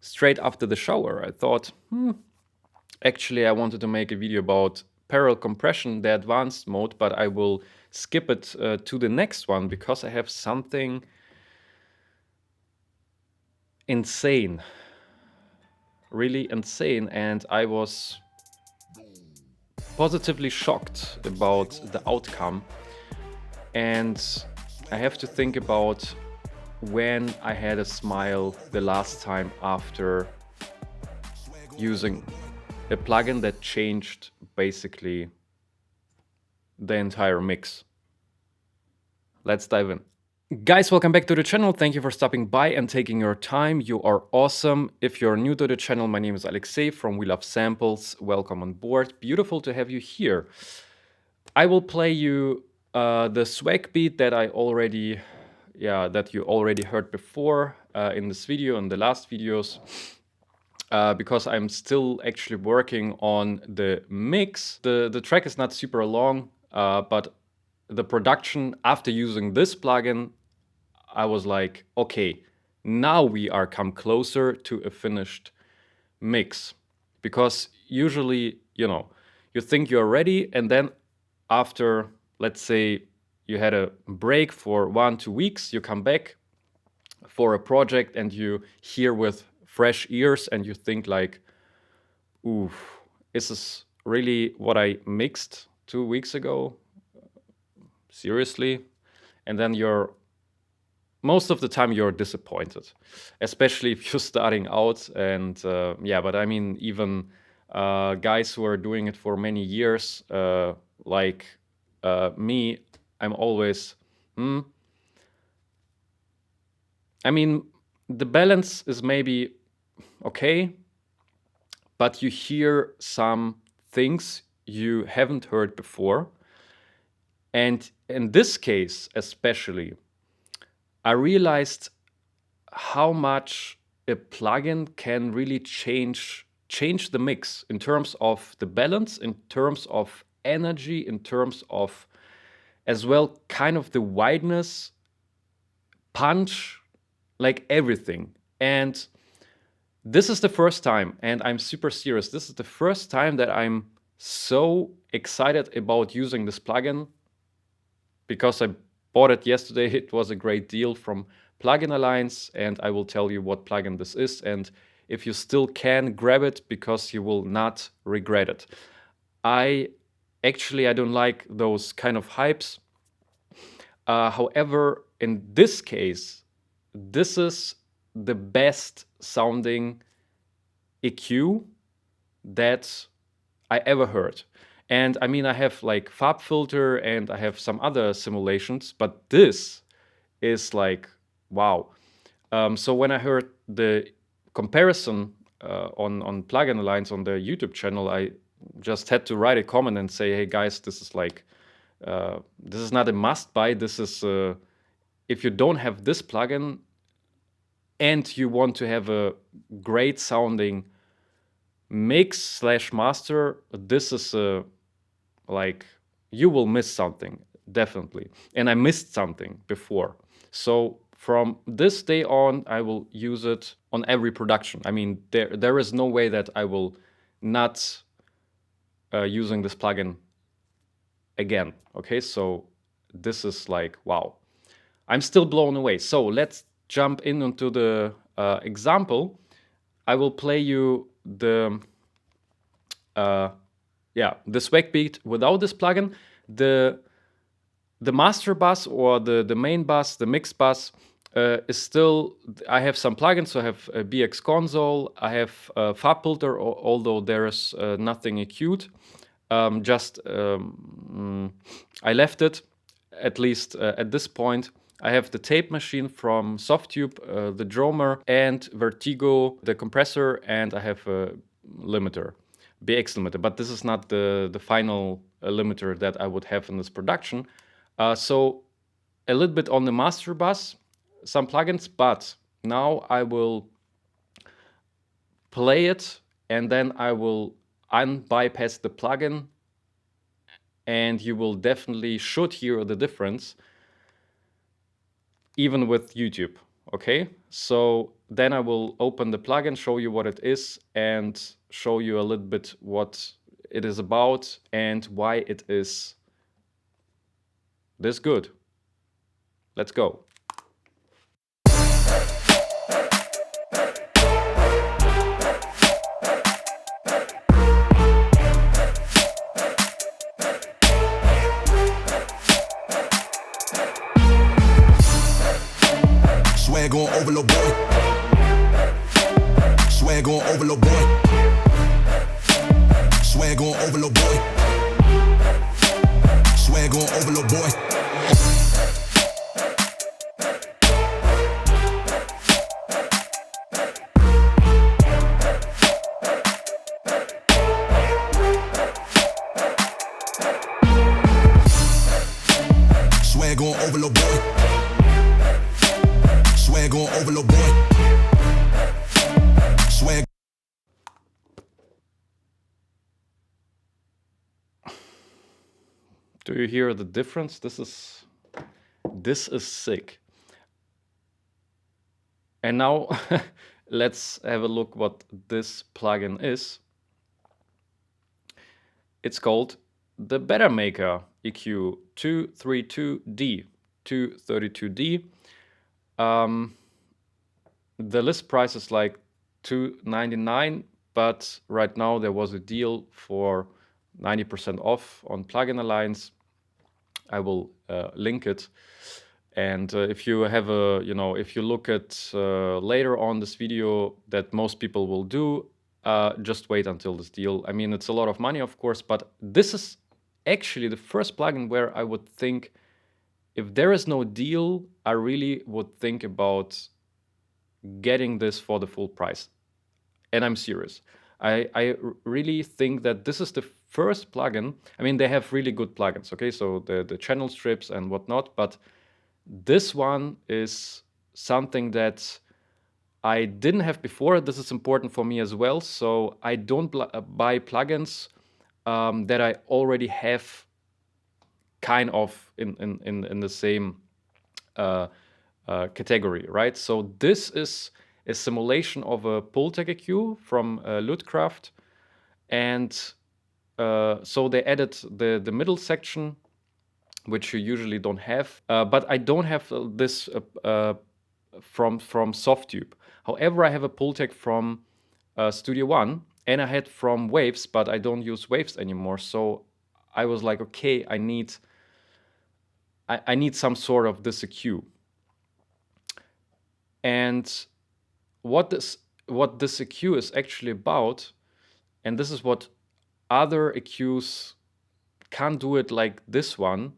straight after the shower. I thought, actually I wanted to make a video about parallel compression, the advanced mode, but I will skip it to the next one because I have something insane, really insane, and I was positively shocked about the outcome. And I have to think about when I had a smile the last time after using a plugin that changed basically the entire mix. Let's dive in. Guys, welcome back to the channel. Thank you for stopping by and taking your time. You are awesome. If you're new to the channel, my name is Alexei from We Love Samples. Welcome on board. Beautiful to have you here. I will play you the swag beat that that you already heard before in this video and the last videos. Because I'm still actually working on the mix. The track is not super long, but the production after using this plugin, I was like, okay, now we are come closer to a finished mix. Because usually, you think you're ready, and then after, let's say, you had a break for 1-2 weeks, you come back for a project and you hear with fresh ears and you think like, ooh, is this really what I mixed 2 weeks ago? Seriously? And then most of the time you're disappointed, especially if you're starting out. And but I mean, even guys who are doing it for many years, like me, I'm always, I mean, the balance is maybe okay, but you hear some things you haven't heard before. And in this case, especially, I realized how much a plugin can really change the mix in terms of the balance, in terms of energy, in terms of as well kind of the wideness, punch, like everything. And this is the first time, and I'm super serious, this is the first time that I'm so excited about using this plugin because I bought it yesterday. It was a great deal from Plugin Alliance, and I will tell you what plugin this is, and if you still can, grab it because you will not regret it. I don't like those kind of hypes. However, in this case, this is the best sounding EQ that I ever heard. And I mean, I have like Fab filter and I have some other simulations, but this is like, wow. So when I heard the comparison on Plugin Alliance on the YouTube channel, I just had to write a comment and say, hey guys, this is like, this is not a must buy. This is, if you don't have this plugin and you want to have a great sounding mix / master, this is like, you will miss something, definitely. And I missed something before. So from this day on, I will use it on every production. I mean, there is no way that I will not using this plugin again. Okay, so this is like, wow. I'm still blown away. So let's jump into the example. I will play you the swag beat without this plugin. The master bus or the main bus, the mix bus, is still, I have some plugins. So I have a BX console, I have a Fab filter, although there is nothing EQ'd. I left it, at least at this point. I have the tape machine from Softtube, the drummer, and Vertigo, the compressor, and I have a limiter, BX limiter. But this is not the final limiter that I would have in this production. So a little bit on the master bus, some plugins, but now I will play it and then I will unbypass the plugin, and you will definitely should hear the difference even with YouTube. Okay, so then I will open the plugin, show you what it is, and show you a little bit what it is about and why it is this good. Let's go. Swag on over, little boy. Swag on over, little boy. Swag on over, little boy. Swag on over, little boy. Swag on over, little boy. Swag on over, little boy. Swag. Do you hear the difference? This is sick. And now let's have a look what this plugin is. It's called the Better Maker EQ 232D. 232D. The list price is like $299, but right now there was a deal for 90% off on Plugin Alliance. I will link it. And if you have a, if you look at later on this video that most people will do, just wait until this deal. I mean, it's a lot of money, of course, but this is actually the first plugin where I would think if there is no deal, I really would think about getting this for the full price. And I'm serious. I really think that this is the first plugin. I mean, they have really good plugins, okay? So the channel strips and whatnot, but this one is something that I didn't have before. This is important for me as well. So I don't buy plugins that I already have kind of in the same category, right? So this is a simulation of a Pultec EQ from Lutcraft, and so they added the middle section, which you usually don't have, but I don't have this from Softtube. However, I have a Pultec from Studio One, and I had from Waves, but I don't use Waves anymore. So I was like, okay, I need some sort of this EQ. And what this EQ is actually about, and this is what other EQs can't do it like this one,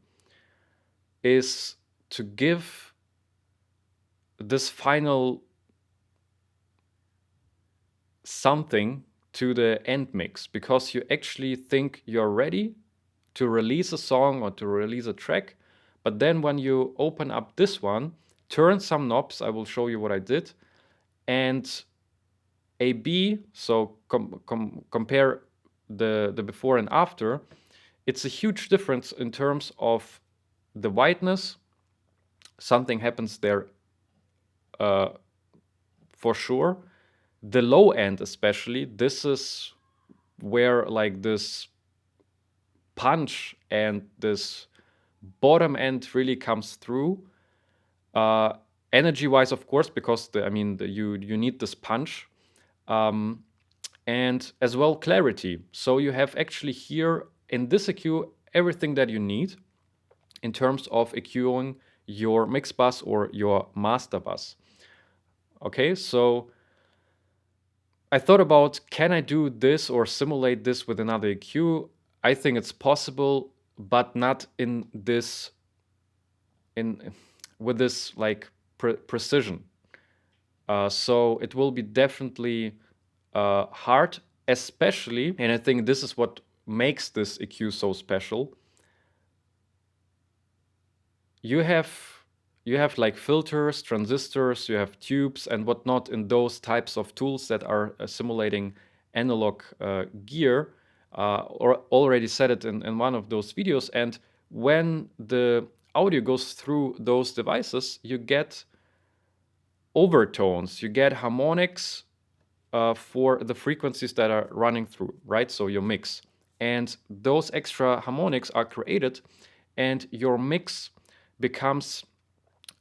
is to give this final something to the end mix, because you actually think you're ready to release a song or to release a track, but then when you open up this one, turn some knobs, I will show you what I did, and A/B, so compare the before and after, it's a huge difference in terms of the whiteness. Something happens there for sure. The low end especially, this is where like this punch and this bottom end really comes through. Energy wise, of course, because you need this punch, and as well clarity. So you have actually here in this EQ everything that you need in terms of EQing your mix bus or your master bus. Okay, so I thought about, can I do this or simulate this with another EQ? I think it's possible, but not in this with this like precision. So it will be definitely hard, especially, and I think this is what makes this EQ so special. You have like filters, transistors, you have tubes and whatnot in those types of tools that are simulating analog gear, or already said it in one of those videos. And when the audio goes through those devices, you get overtones, you get harmonics for the frequencies that are running through, right? So your mix. And those extra harmonics are created, and your mix becomes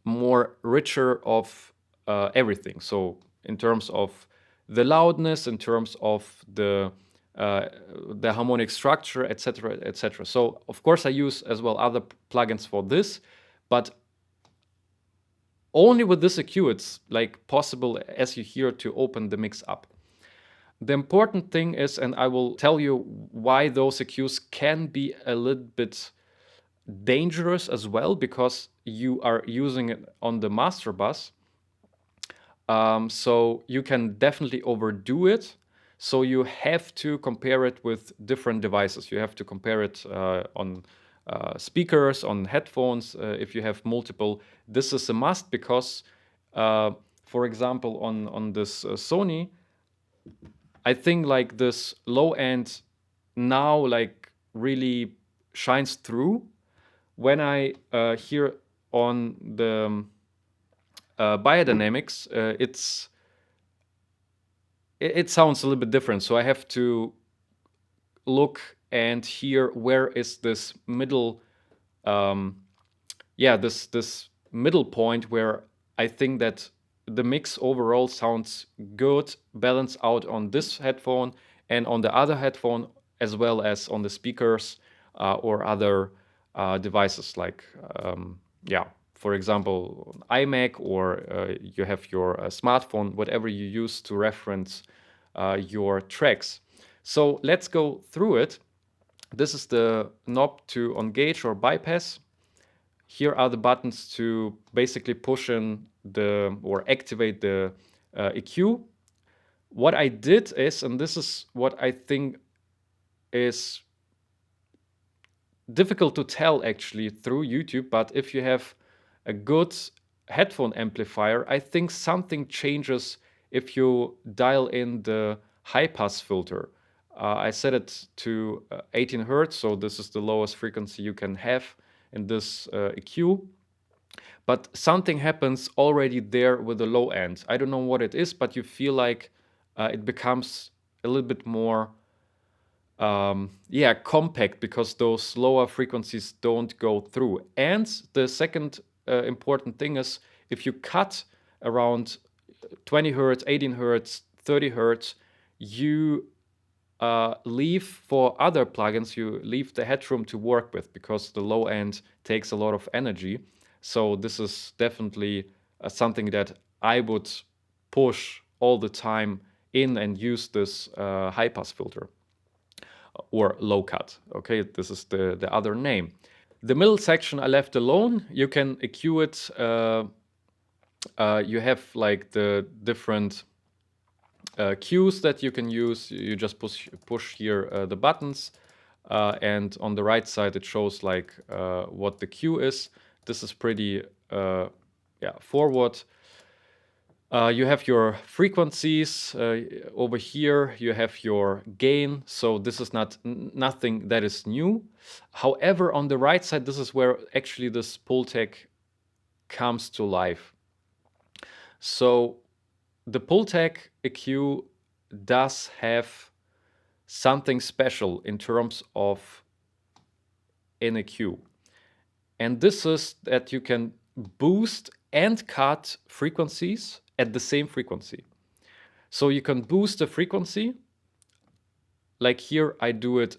more richer of everything. So in terms of the loudness, in terms of the harmonic structure, etc., etc. So of course I use as well other plugins for this, but only with this EQ it's like possible, as you hear, to open the mix up. The important thing is, and I will tell you why those EQs can be a little bit dangerous as well, because you are using it on the master bus. So you can definitely overdo it. So you have to compare it with different devices. You have to compare it on speakers, on headphones, if you have multiple. This is a must because, for example, on this Sony, I think like this low end now like really shines through. When I hear on the biodynamics, it sounds a little bit different. So I have to look and hear where is this middle, this middle point where I think that the mix overall sounds good, balanced out on this headphone and on the other headphone, as well as on the speakers or other devices like, for example, iMac, or you have your smartphone, whatever you use to reference your tracks. So let's go through it. This is the knob to engage or bypass. Here are the buttons to basically push in or activate the EQ. What I did is, and this is what I think is difficult to tell actually through YouTube, but if you have a good headphone amplifier, I think something changes if you dial in the high pass filter. I set it to 18 hertz, so this is the lowest frequency you can have in this EQ. But something happens already there with the low end. I don't know what it is, but you feel like it becomes a little bit more compact, because those lower frequencies don't go through. And the second important thing is, if you cut around 20 hertz, 18 hertz, 30 hertz, you leave for other plugins, you leave the headroom to work with, because the low end takes a lot of energy. So this is definitely something that I would push all the time in and use this high pass filter or low cut. Okay, this is the other name. The middle section I left alone. You can EQ it. You have like the different cues that you can use. You just push here the buttons, and on the right side it shows like what the cue is. This is pretty forward. You have your frequencies over here. You have your gain. So this is nothing that is new. However, on the right side, this is where actually this Pultec comes to life. So the Pultec EQ does have something special in terms of an EQ. And this is that you can boost and cut frequencies at the same frequency. So you can boost the frequency, like here I do it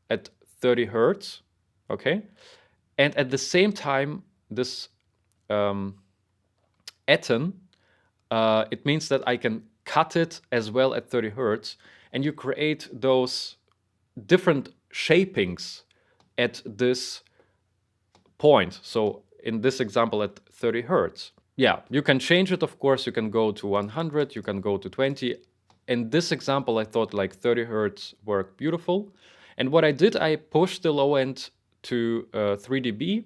at 30 hertz, okay? And at the same time, this atom, it means that I can cut it as well at 30 hertz, and you create those different shapings at this point. So in this example at 30 hertz. Yeah, you can change it, of course. You can go to 100, you can go to 20. In this example, I thought like 30 hertz worked beautiful. And what I did, I pushed the low end to 3 dB,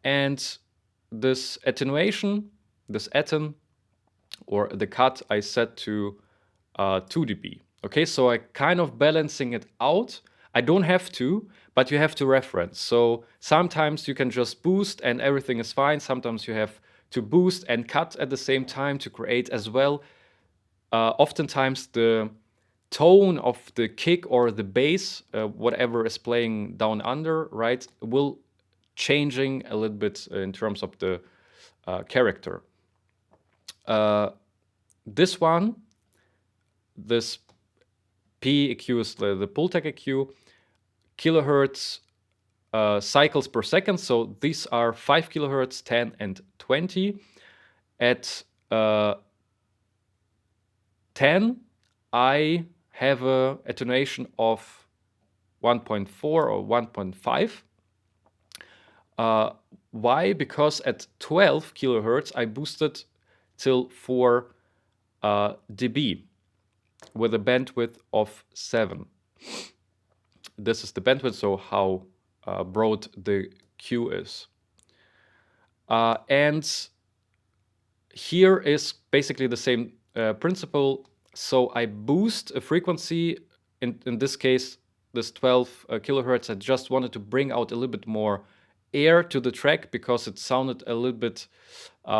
and this attenuation, this atom, or the cut, I set to 2 dB. Okay, so I kind of balancing it out. I don't have to, but you have to reference. So sometimes you can just boost and everything is fine. Sometimes you have to boost and cut at the same time to create as well. Oftentimes the tone of the kick or the bass, whatever is playing down under, right, will changing a little bit in terms of the character. This one, this P EQ is the Pultec EQ, kilohertz cycles per second. So these are 5 kilohertz, 10 and 20. At 10, I have a attenuation of 1.4 or 1.5. Why? Because at 12 kilohertz, I boosted till 4 dB with a bandwidth of 7. This is the bandwidth, so how broad the Q is. And here is basically the same principle. So I boost a frequency, in this case, this 12 kilohertz. I just wanted to bring out a little bit more air to the track because it sounded a little bit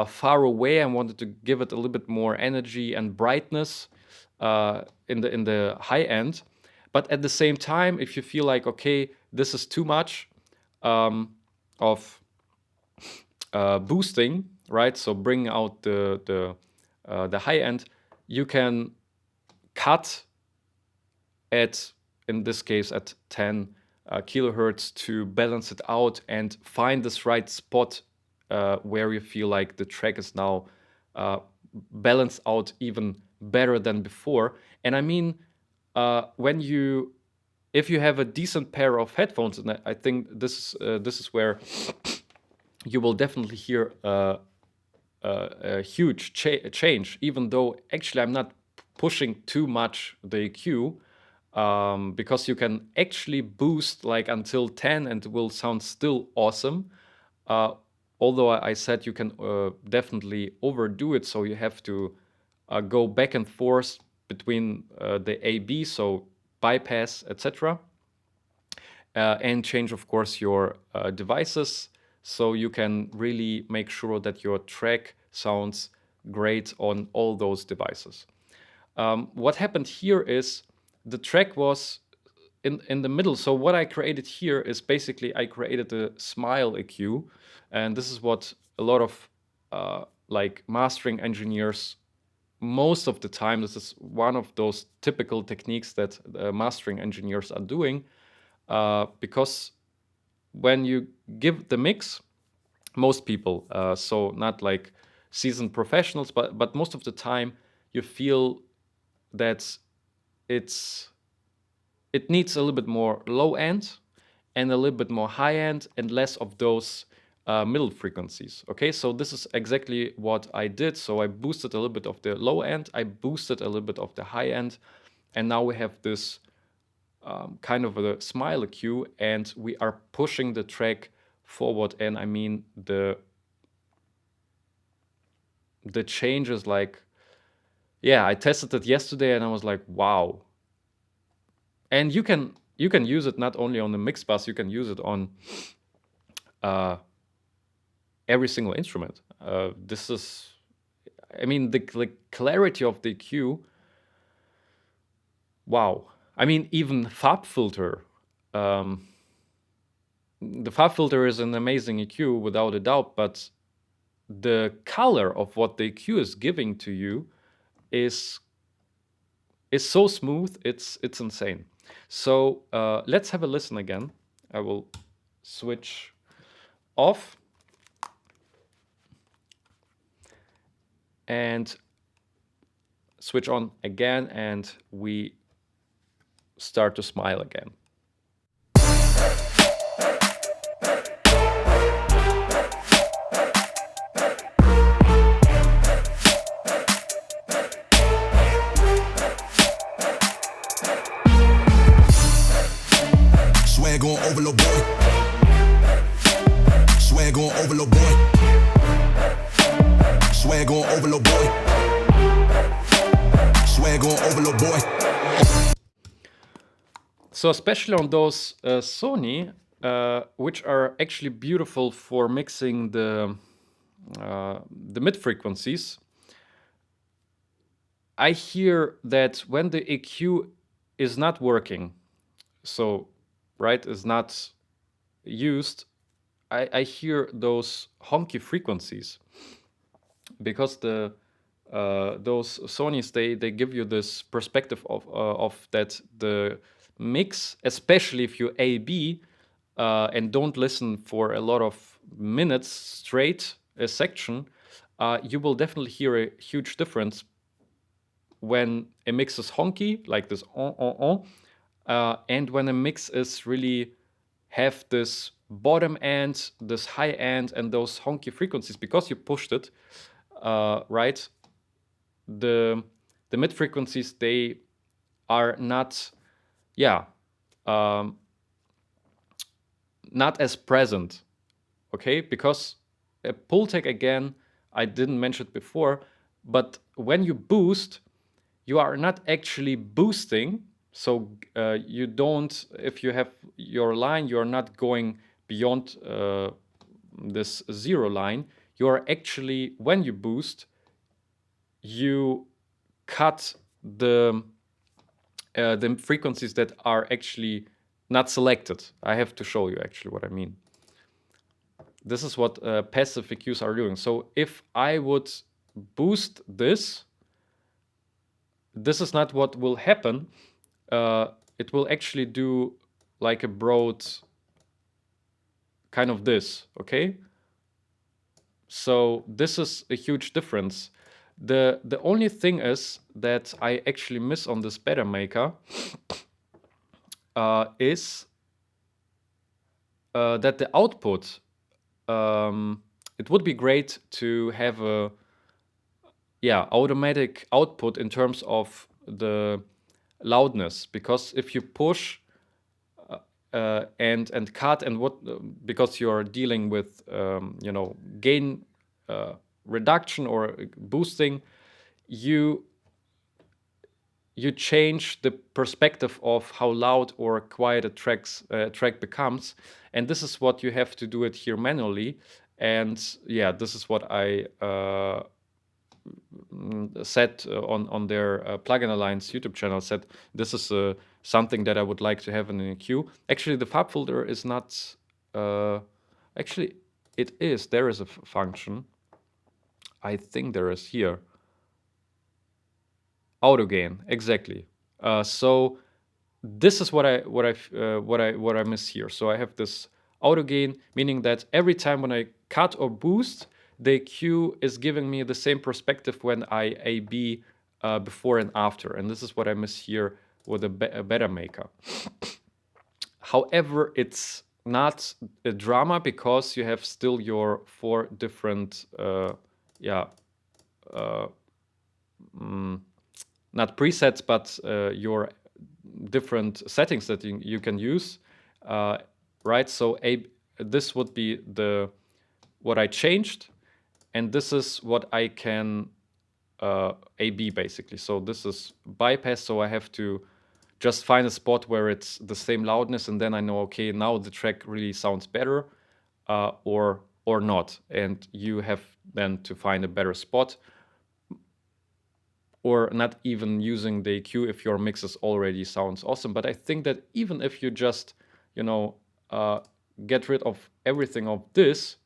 far away. I wanted to give it a little bit more energy and brightness in the high end. But at the same time, if you feel like, okay, this is too much of boosting, right? So bring out the high end, you can cut at, in this case, at 10 kilohertz to balance it out and find this right spot where you feel like the track is now balanced out even better than before. And I mean, if you have a decent pair of headphones, and I think this is where you will definitely hear a huge change, even though actually I'm not pushing too much the EQ, because you can actually boost like until 10 and it will sound still awesome. Although I said you can definitely overdo it, so you have to go back and forth between the A/B, so bypass, etc., and change, of course, your devices, so you can really make sure that your track sounds great on all those devices. What happened here is the track was in the middle. So what I created here is basically I created a smile EQ, and this is what a lot of like mastering engineers, most of the time, this is one of those typical techniques that mastering engineers are doing, because when you give the mix, most people, so not like seasoned professionals, but most of the time you feel that it needs a little bit more low end and a little bit more high end and less of those middle frequencies. Okay, so this is exactly what I did. So I boosted a little bit of the low end, I boosted a little bit of the high end, and now we have this kind of a smile EQ, and we are pushing the track forward. And I mean the changes, like, yeah, I tested it yesterday and I was like, wow. And you can use it not only on the mixbus, you can use it on every single instrument. This is, I mean, the clarity of the EQ. Wow. I mean, even FabFilter. The FabFilter is an amazing EQ without a doubt, but the color of what the EQ is giving to you is so smooth, it's insane. So let's have a listen again. I will switch off and switch on again, and we start to smile again. Swag on over, little boy. Swag on over, little boy. Swag on over, little boy. Swag on over, little boy. So especially on those Sony, which are actually beautiful for mixing the the mid frequencies, I hear that when the EQ is not working, so right, is not used, I hear those honky frequencies, because the those Sonys, they give you this perspective of that the mix, especially if you A B and don't listen for a lot of minutes straight a section, you will definitely hear a huge difference when a mix is honky, like this and when a mix is really have this bottom end, this high end, and those honky frequencies, because you pushed it right. The mid frequencies, they are not, yeah, um, not as present, okay? Because a pull tag, again, I didn't mention it before, but when you boost, you are not actually boosting. So you don't, if you have your line, you're not going beyond this zero line. You are actually, when you boost, you cut the frequencies that are actually not selected. I have to show you actually what I mean. This is what passive EQs are doing. So if I would boost this, this is not what will happen. It will actually do like a broad kind of this, okay? So this is a huge difference. The only thing is that I actually miss on this Better Maker is that the output, it would be great to have a automatic output in terms of the loudness, because if you push and cut and what, because you're dealing with gain reduction or boosting, you change the perspective of how loud or quiet a track becomes, and this is what you have to do it here manually. And yeah, this is what I said on their Plugin Alliance YouTube channel. Said this is something that I would like to have in an EQ. Actually, the fab filter is not. Actually, it is. There is a function. I think there is here. Auto gain, exactly. So this is what I miss here. So I have this auto gain, meaning that every time when I cut or boost, the EQ is giving me the same perspective when I A/B before and after, and this is what I miss here with a Better Maker. However, it's not a drama, because you have still your 4 different not presets, but your different settings that you can use, right? So this would be what I changed, and this is what I can A/B basically. So this is bypass, so I have to just find a spot where it's the same loudness, and then I know, okay, now the track really sounds better, or not, and you have then to find a better spot, or not even using the EQ if your mixes already sounds awesome. But I think that even if you just, get rid of everything of this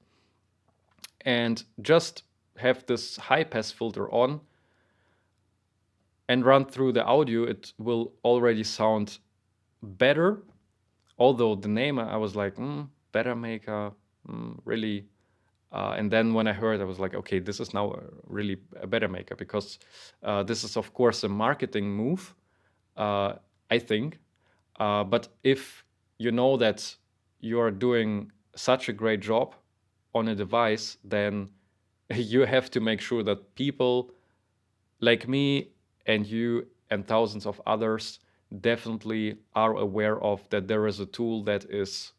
and just have this high pass filter on and run through the audio, it will already sound better. Although the name, I was like, Better Maker, really. And then when I heard, I was like, okay, this is now really a Better Maker, because this is, of course, a marketing move, I think. But if you know that you're doing such a great job on a device, then you have to make sure that people like me and you and thousands of others definitely are aware of that there is a tool that is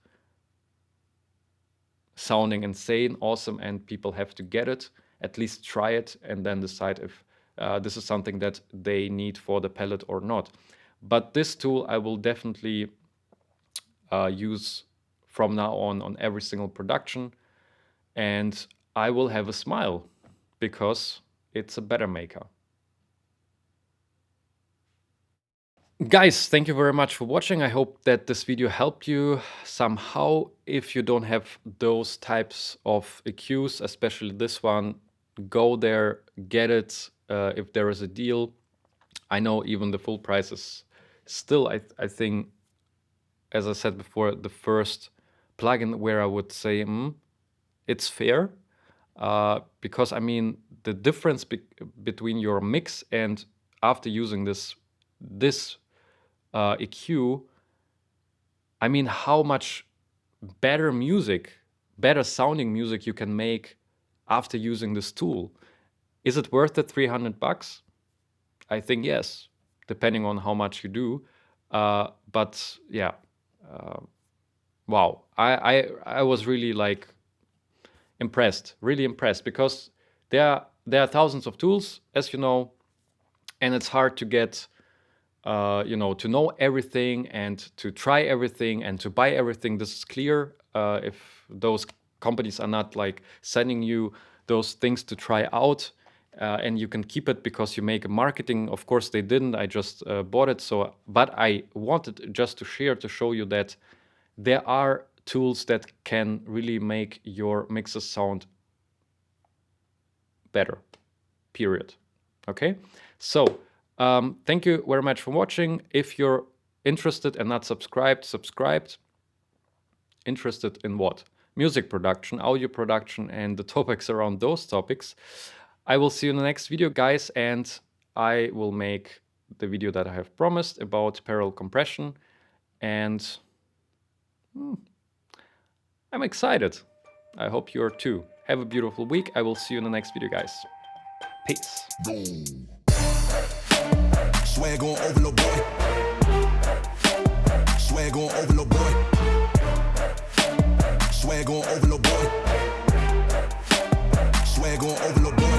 sounding insane, awesome, and people have to get it, at least try it, and then decide if this is something that they need for the palette or not. But this tool I will definitely use from now on every single production, and I will have a smile because it's a better maker. Guys, thank you very much for watching. I hope that this video helped you somehow. If you don't have those types of EQs, especially this one, go there, get it if there is a deal. I know even the full price is still, I think, as I said before, the first plugin where I would say it's fair. Because I mean, the difference between your mix and after using this EQ, I mean, how much better music, better sounding music you can make after using this tool. Is it worth it, $300? I think yes, depending on how much you do. But yeah, wow, I was really like impressed, really impressed, because there are thousands of tools, as you know, and it's hard to get to know everything and to try everything and to buy everything. This is clear. If those companies are not like sending you those things to try out, and you can keep it because you make a marketing. Of course they didn't. I just bought it. So, but I wanted just to share, to show you that there are tools that can really make your mixes sound better, period. Okay, so thank you very much for watching. If you're interested and not subscribed. Interested in what? Music production, audio production, and the topics around those topics. I will see you in the next video, guys, and I will make the video that I have promised about parallel compression, and I'm excited. I hope you are too. Have a beautiful week. I will see you in the next video, guys. Peace. Swag on overload, boy. Swag on overload, boy. Swag on overload, boy. Swag on overload, boy.